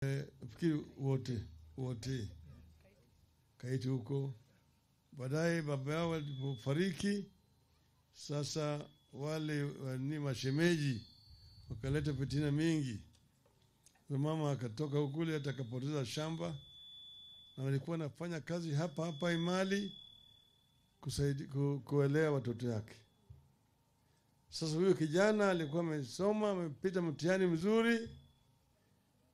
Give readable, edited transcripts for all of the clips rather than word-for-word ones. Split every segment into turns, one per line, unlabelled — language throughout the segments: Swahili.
Fikiri wote kaiti huko. Baadaye baba yao walipofariki, sasa wale ni mashemeji wakaleta fitina mingi. Mama akatoka ukule atakapoteza shamba, na walikuwa nafanya kazi hapa Imali kusaidia kuelea watoto yake. Sasa huyo kijana alikuwa amesoma, amepita mtihani mzuri,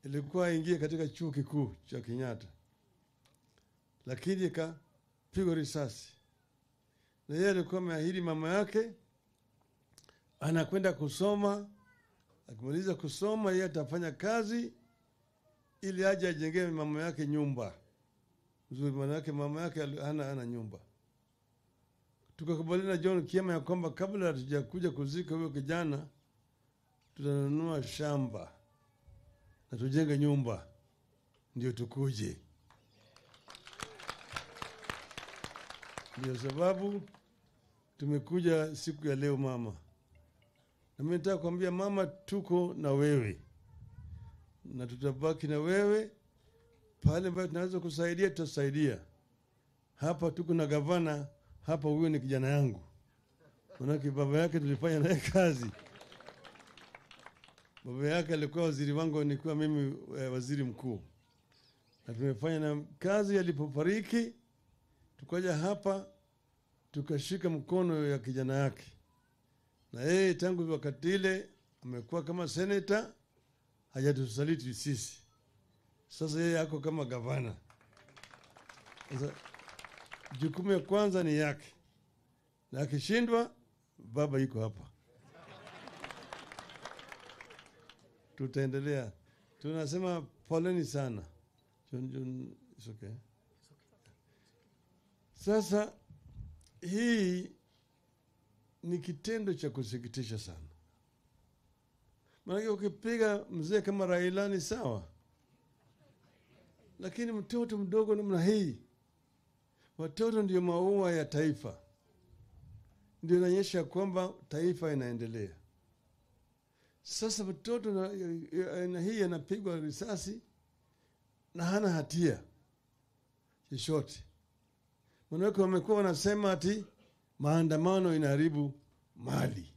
ilikuwa aingie katika chuo kikuu cha Kenyatta, lakini akapigwa risasi. Na yeye alikuwa ameahidi mama yake anakwenda kusoma, akimaliza kusoma yeye atafanya kazi ili aje ajengee mama yake nyumba nzuri. Maana yake mama yake hana nyumba. Tukakubaliana John Kiema ya kwamba kabla hatujakuja kuzika huyo kijana, tutanunua shamba na tujenge nyumba ndio tukuje. Ndio sababu tumekuja siku ya leo mama. Na mimi nataka kuambia mama, tuko na wewe na tutabaki na wewe. Pale ambapo tunaweza kusaidia tutasaidia. Hapa tuko na gavana hapa, huyo ni kijana yangu. Manake baba yake tulifanya naye kazi. Baba yake alikuwa waziri wangu, nilikuwa mimi waziri mkuu. Na tumefanya na kazi. Alipofariki tukaja hapa tukashika mkono ya kijana yake. Na yeye tangu wakati ile amekuwa kama senator, hajatusaliti sisi. Sasa yeye yako kama gavana. Sasa jukumu ya kwanza ni yake. Na akishindwa baba yuko hapa. Tutaendelea. Tunasema poleni sana. It's okay. Sasa hii ni kitendo cha kusikitisha sana. Maana ukipiga mzee kama Raila ni sawa, lakini mtoto mdogo namna hii, watoto ndio maua ya taifa, ndio inaonyesha kwamba taifa inaendelea. Sasa mtoto na hii anapigwa risasi na hana hatia chochote. Wanawake wamekuwa wanasema ati maandamano inaharibu mali.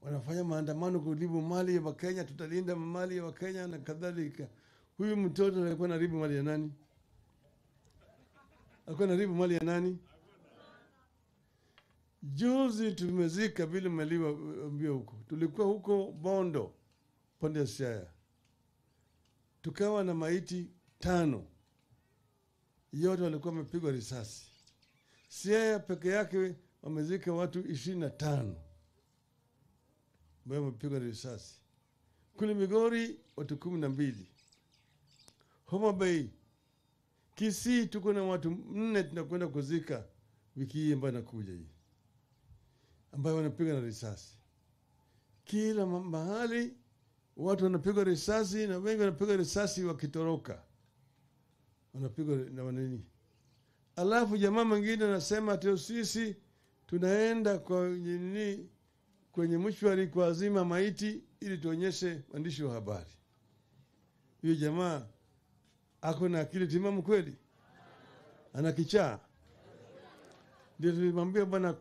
Wanafanya maandamano kuharibu mali ya Wakenya, tutalinda mali ya Wakenya na kadhalika. Huyu mtoto alikuwa anaharibu mali ya nani? Alikuwa anaharibu mali ya nani? Juzi tumezika vile maliwa mbio huko. Tulikuwa huko Bondo, pande ya Siaya. Tukawa na maiti 5. Yote walikuwa wamepigwa risasi. Siaya peke yake wamezika watu 25 ambao wamepigwa risasi. Kule Migori watu 12. Homa Bay, Kisii tuko na watu 4 tunakwenda kuzika wiki hii ambayo inakuja hii, ambao wanapigwa na risasi. Kila mahali watu wanapigwa risasi, na wengi wanapigwa risasi wakitoroka. Wanapigwa na wanini. Alafu jamaa mwingine anasema ati sisi tunaenda kwenye mshwari kwa azima maiti ili tuonyeshe waandishi wa habari. Huyo jamaa ako na akili timamu kweli? Ana kichaa? Ndio tulimwambia bwana,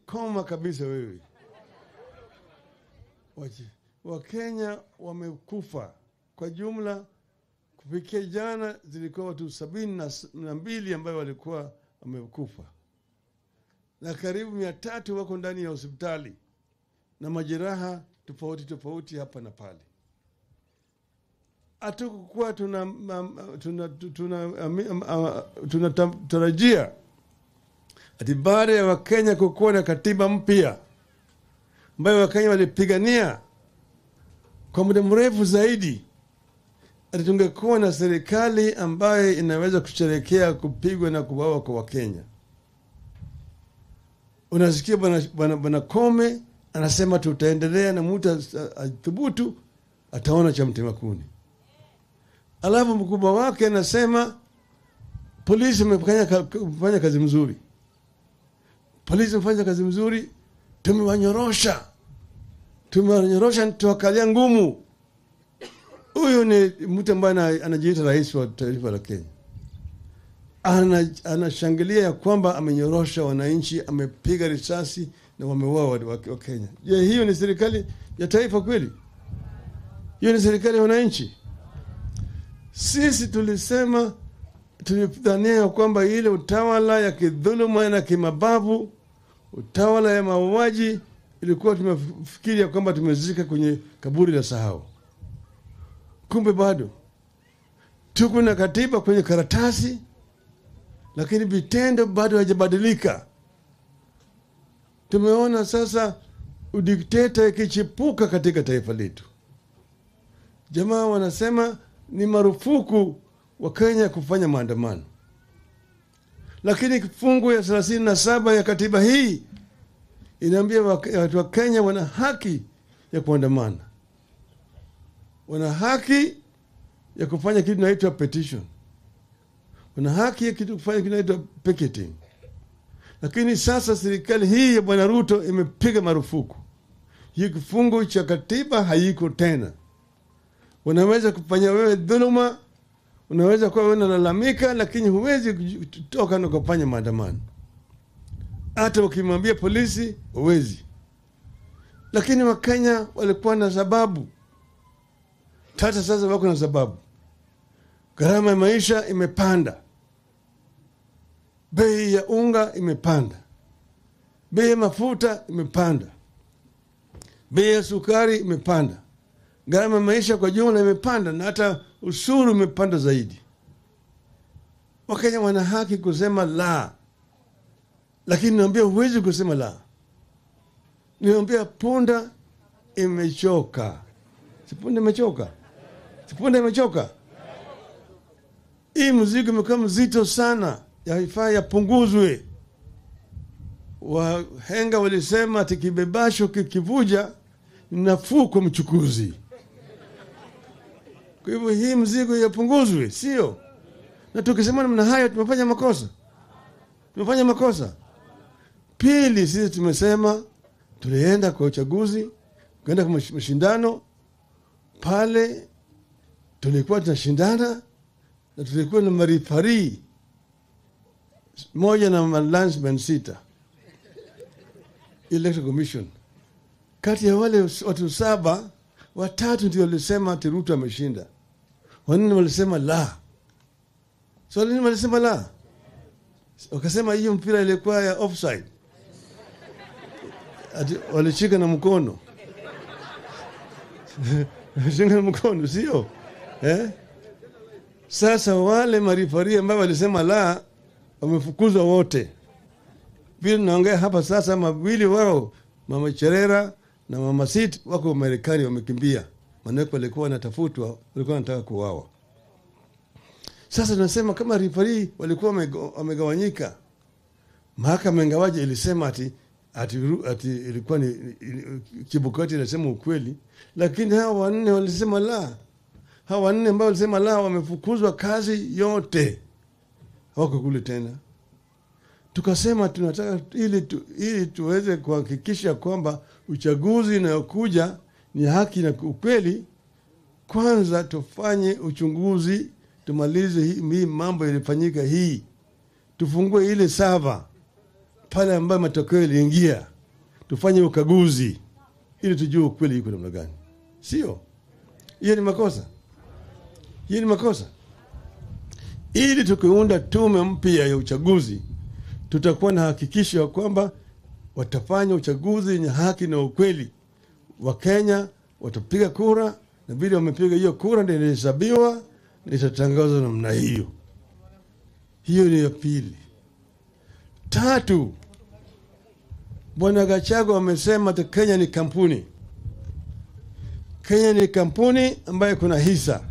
koma kabisa wewe. Wakenya wamekufa kwa jumla. Kufikia jana zilikuwa watu 72 ambao walikuwa wamekufa, na karibu 300 wako ndani ya hospitali na majeraha tofauti hapa na pale. Hatukuwa tunatarajia ati baada ya Wakenya kukuwa na katiba mpya ambayo Wakenya walipigania kwa muda mrefu zaidi, ati tungekuwa na serikali ambayo inaweza kusherehekea kupigwa na kuuawa kwa Wakenya. Unasikia bwana Kome anasema tutaendelea, na mtu athubutu ataona cha mtema kuni. Alafu mkubwa wake anasema polisi wamefanya kazi mzuri. Polisi wamefanya kazi mzuri, tumewanyorosha tuwakalia ngumu. Huyu ni mtu ambaye anajiita rais wa taifa la Kenya. Anashangilia ya kwamba amenyorosha wananchi, amepiga risasi na wameua wa Kenya. Je, hiyo ni serikali ya taifa kweli? Hiyo ni serikali ya wananchi? Sisi tulisema, tulidhania kwamba ile utawala ya kidhuluma na kimabavu, utawala ya mauaji, ilikuwa tumefikiria kwamba tumezika kwenye kaburi la sahau. Kumbe bado tuko na katiba kwenye karatasi, lakini vitendo bado haijabadilika. Tumeona sasa udikteta ikichipuka katika taifa letu. Jamaa wanasema ni marufuku wa Kenya kufanya maandamano, lakini kifungu ya 37 ya katiba hii inaambia watu wa Kenya wana haki ya kuandamana, wana haki ya kufanya kitu inaitwa petition, wana haki ya kitu kufanya kitu inaitwa picketing. Lakini sasa serikali hii ya Bwana Ruto imepiga marufuku. Hii kifungu cha katiba haiko tena. Unaweza kufanya wewe dhuluma, unaweza kuwa wewe unalalamika, lakini huwezi kutoka na kufanya maandamano. Hata ukimwambia polisi huwezi. Lakini Wakenya walikuwa na sababu. Hata sasa wako na sababu. Gharama ya maisha imepanda. Bei ya unga imepanda. Bei ya mafuta imepanda. Bei ya sukari imepanda. Gharama ya maisha kwa jumla imepanda, na hata ushuru umepanda zaidi. Wakenya wana haki kusema la. Lakini niambia huwezi kusema la. Niambia punda imechoka. Si punda imechoka? Si punda imechoka? Hii mzigo imekuwa mzito sana, yafaa yapunguzwe. Wahenga walisema ati kibebasho kikivuja nafuu kwa mchukuzi. Kwa hivyo hii mzigo yapunguzwe, sio? Na tukisema namna hayo tumefanya makosa. Tumefanya makosa. Pili, sisi tumesema tulienda kwa uchaguzi, kwenda kwa mashindano, pale tulikuwa tunashindana na tulikuwa na marifari moja na landsman 6 Electoral Commission. Kati ya wale watu 7, 3 ndio walisema ati Ruto ameshinda. Wanne walisema la. So nini walisema la? Wakasema hiyo mpira ilikuwa ya offside. Ati walishika na mkono. Shika na mkono, sio? Sasa wale marifari ambao walisema la wamefukuzwa wote. Vile naongea hapa sasa, mawili wao, Mama Cherera na Mama Sit, wako Marekani, wamekimbia. Maana walikuwa wanatafutwa, walikuwa wanataka kuuawa. Sasa tunasema kama rifari walikuwa wamegawanyika, mahakama ingawaje ilisema ati ilikuwa ni Chebukati inasema ukweli, lakini hao wanne walisema la. Hao wanne ambao walisema la wamefukuzwa kazi yote, hawako kule tena. Tukasema tunataka ili tuweze kuhakikisha kwamba uchaguzi unayokuja ni haki na ukweli, kwanza tufanye uchunguzi, tumalize hii mambo ilifanyika hii. Tufungue ile sava pale ambayo matokeo yaliingia. Tufanye ukaguzi ili tujue ukweli iko namna gani. Sio? Hiyo ni makosa. Hiyo ni makosa. Ili tukiunda tume mpya ya uchaguzi, tutakuwa na hakikisho kwamba watafanya uchaguzi wenye haki na ukweli. Wakenya watapiga kura, na bila wamepiga hiyo kura ndio inahesabiwa na itatangazwa namna hiyo. Hiyo ni ya pili. 3, Bwana Gachagua amesema ati Kenya ni kampuni. Kenya ni kampuni ambayo kuna hisa.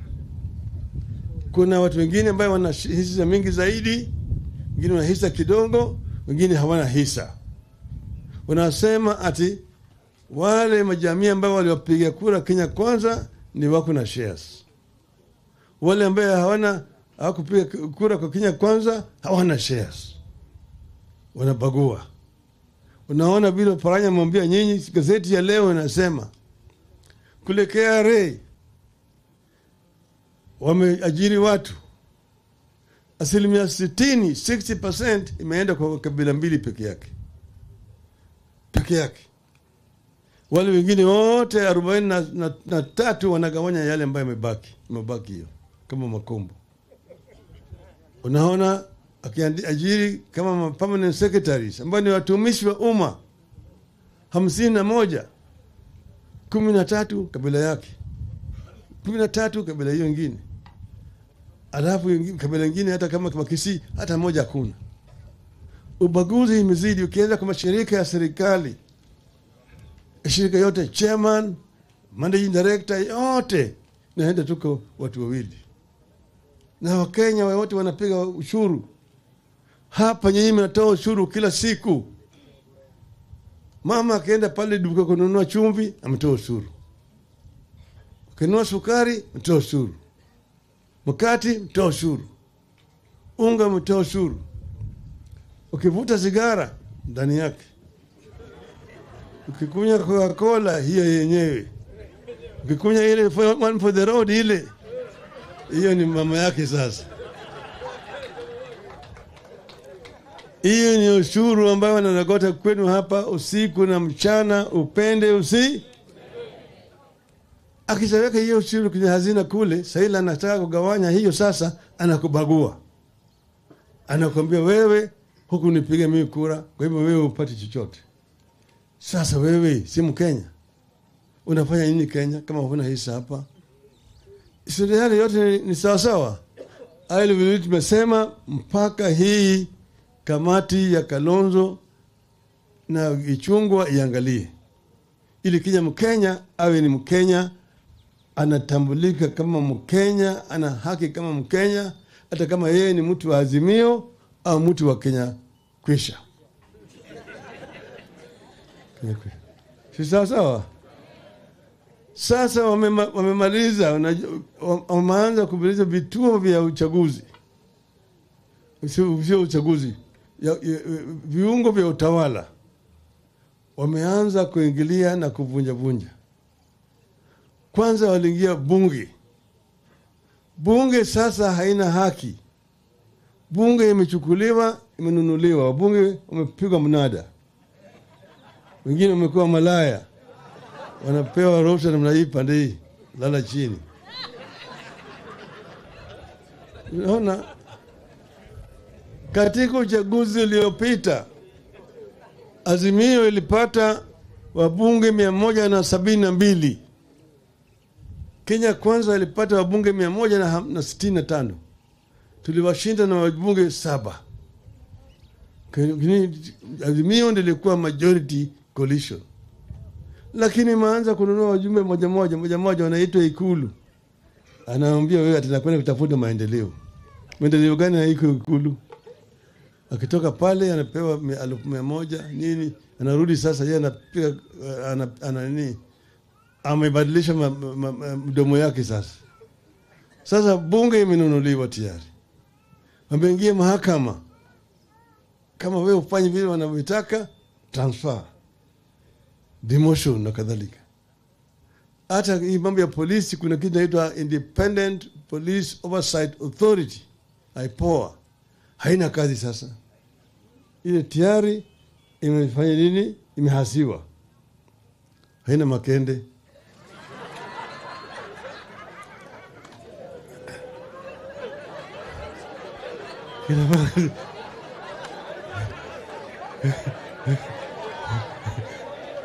Kuna watu wengine ambao wana hisa mingi zaidi, wengine wana hisa kidogo, wengine hawana hisa. Wanasema ati wale majamii ambao waliwapiga kura Kenya Kwanza ni wako na shares. Wale ambao hawakupiga kura kwa Kenya Kwanza hawana shares. Wanabagua. Unaona bila Paranya mwambia nyinyi, gazeti ya leo inasema kule KRA wameajiri watu. Asilimia 60% imeenda kwa kabila mbili peke yake. Wale wengine wote 43 wanagawanya yale ambayo mabaki hiyo kama makombo. Unaona, akiajiri kama permanent secretaries ambao ni watumishi wa umma 51, 13 kabila yake, 13 kabila hiyo nyingine, alafu kabila nyingine hata kama Kisii hata moja hakuna. Ubaguzi imezidi. Ukienda kwa mashirika ya serikali, shirika yote, chairman, managing director, yote naenda tuko watu wawili, na Wakenya wote wanapiga ushuru. Hapa nyinyi mnatoa ushuru kila siku. Mama akaenda pale duka kununua chumvi, ametoa ushuru. Ukinunua sukari, mtoa ushuru. Mkati, mtoa ushuru. Unga, mtoa ushuru. Ukivuta sigara, ndani yake. Ukikunywa Coca-Cola, hiyo yenyewe. Ukikunywa ile one for the road ile, hiyo ni mama yake sasa. Hiyo ni ushuru ambao wananagota kwenu hapa usiku na mchana, upende usi. Akishaweka hiyo ushuru kwenye hazina kule, Raila anataka kugawanya hiyo, sasa anakubagua. Anakuambia wewe huku nipiga mimi kura, kwa hivyo wewe upate chochote. Sasa wewe si Mkenya. Unafanya nini Kenya kama huna hisa hapa? Serikali yote ni sawa sawa. Aile vile tumesema mpaka hii kamati ya Kalonzo na Ichungwa iangalie. Ili kija Mkenya awe ni Mkenya, anatambulika kama Mkenya, ana haki kama Mkenya, hata kama yeye ni mtu wa Azimio au mtu wa Kenya kwisha. Si sawa sawa? Sasa wamemaliza, wameanza kumaliza vituo vya uchaguzi. Sio uchaguzi, viungo vya utawala. Wameanza kuingilia na kuvunja. Kwanza waliingia bunge. Bunge sasa haina haki. Bunge imechukuliwa, imenunuliwa. Wabunge wamepigwa mnada. Wengine wamekuwa malaya. Wanapewa ruhusa namna hii, pande hii, lala chini. Unaona, katika uchaguzi uliopita Azimio ilipata wabunge 172. Kenya Kwanza ilipata wabunge 165. Tuliwashinda na wabunge 7. Azimio ndio ilikuwa majority coalition. Lakini maanza kununua wajumbe moja wanaitwa Ikulu. Anaambia wewe atakwenda kutafuta maendeleo. Maendeleo gani na Ikulu? Akitoka pale anapewa 100,000 nini, anarudi sasa yeye anapiga ana nini, amebadilisha mdomo yake sasa. Sasa bunge imenunuliwa tayari. Wameingia mahakama. Kama wewe ufanye vile wanavyotaka, transfer, demotion na kadhalika. Hata hii mambo ya polisi, kuna kitu inaitwa Independent Police Oversight Authority, IPOA, haina kazi sasa. Ile tayari imefanya nini? Imehasiwa. Haina makende.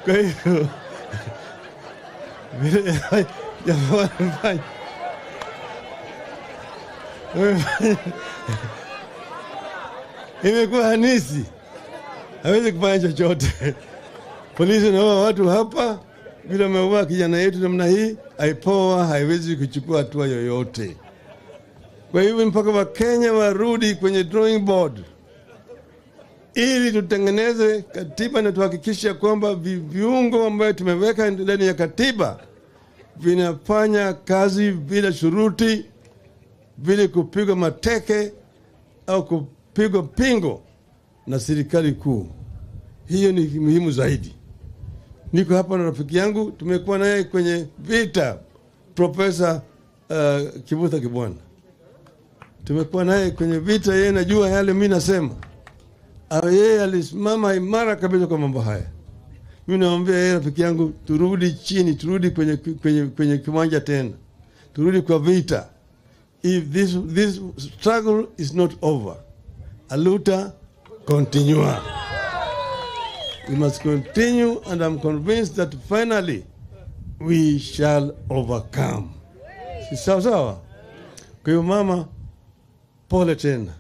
Kwa hiyo imekuwa hanisi, hawezi kufanya chochote. Polisi na watu hapa bila meua kijana yetu namna hii, IPOA haiwezi kuchukua hatua yoyote. Kwa hivyo mpaka Wakenya warudi kwenye drawing board ili tutengeneze katiba na tuhakikisha kwamba viungo ambayo tumeweka ndani ya katiba vinafanya kazi bila shuruti, bila kupigwa mateke au kupigwa pingo na serikali kuu. Hiyo ni muhimu zaidi. Niko hapa na rafiki yangu, tumekuwa naye kwenye vita, Profesa Kibutha Kibwana. Tumekuwa naye kwenye vita, yeye najua yale mimi nasema. Yeye alisimama imara kabisa kwa mambo haya. Mimi naomba yeye rafiki yangu, turudi chini, turudi kwenye kiwanja tena. Turudi kwa vita. If this struggle is not over, aluta continua. We must continue, and I'm convinced that finally we shall overcome. Si sawa sawa? Kwa hiyo mama, pole tena.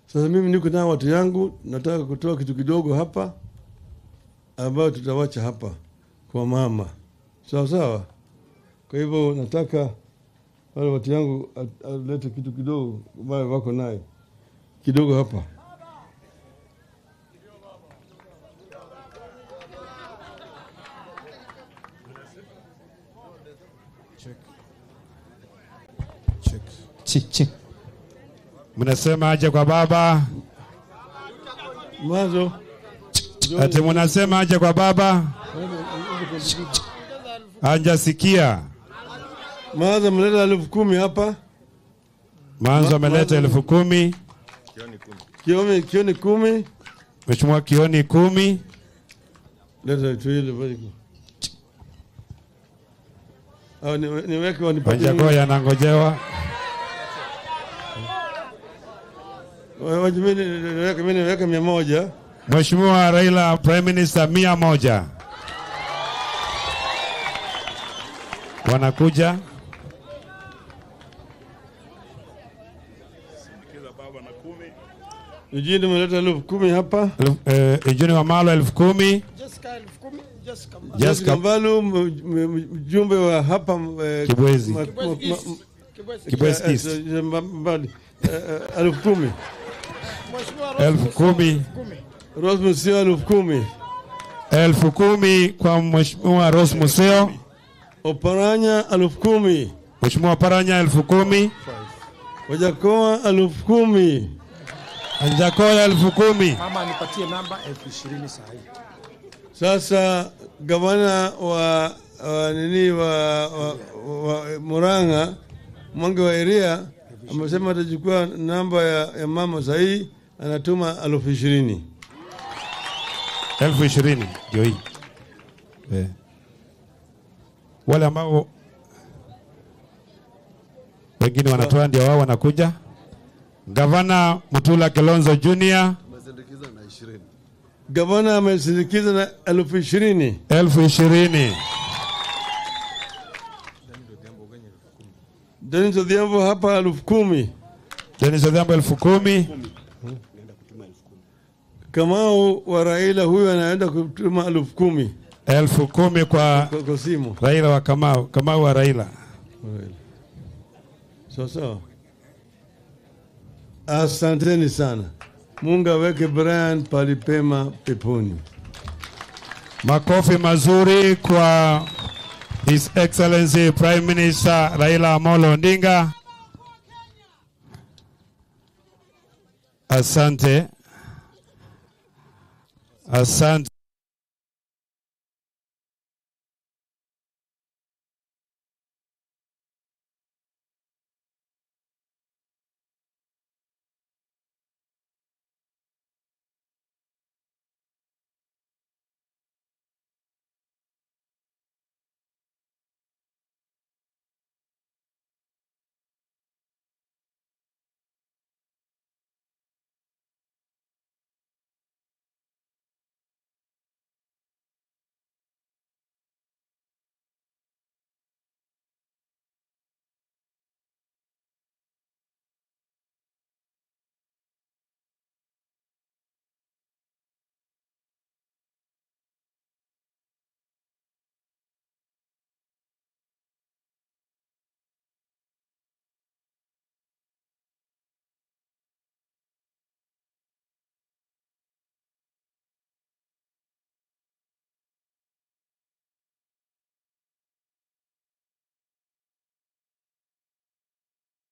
Sasa mimi niko na watu yangu, nataka kutoa kitu kidogo hapa ambayo tutawacha hapa kwa mama. Sawa sawa? Kwa hivyo nataka wale watu yangu alete kitu kidogo ambayo wako nayo. Kidogo hapa.
Check. Mnasema aje kwa baba?
Mwanzo.
Ati mnasema aje kwa baba? Hajasikia.
Mwanzo mleta 10,000 hapa.
Mwanzo ameleta 10,000.
Kioni 10.
Mheshimiwa Kioni 10.
Leta tuile bali. Au niweke wanipatie.
Wanjakoya anangojewa.
Wajimeni niweke 100.
Mheshimiwa Raila Prime Minister 100. Wanakuja.
Ujini mleta 10,000 hapa.
Ujini wa malo 10,000.
Just Kambalu mjumbe wa hapa
Kibwezi. Kibwezi East.
10,000.
10,000.
Rose Museo 10,000.
10,000 kwa Mheshimiwa Rose Museo.
Oparanya 10,000.
Mheshimiwa Paranya 10,000.
Wajakoa 10,000.
Anjakoya 10,000.
Mama nipatie namba 20,000 saa hii.
Sasa gavana wa Murang'a Mwangi wa area amesema atachukua namba ya mama sahi, anatuma 20,000.
20,000 ndio hii. Wale ambao wengine wanatoa ndio wao wanakuja. Gavana Mutula Kilonzo Junior
amesindikiza na 20. Gavana amesindikiza na 20,000.
20,000.
Dennis Odhiambo hapa 10,000.
Dennis Odhiambo 10,000.
Kamau wa Raila huyu anaenda kutuma 10,000.
10,000 kwa
simu.
Raila wa Kamau wa Raila.
Sawa. Asanteni sana. Mungu aweke Brian palipema peponi.
Makofi mazuri kwa His Excellency Prime Minister Raila Amolo Odinga. Asante.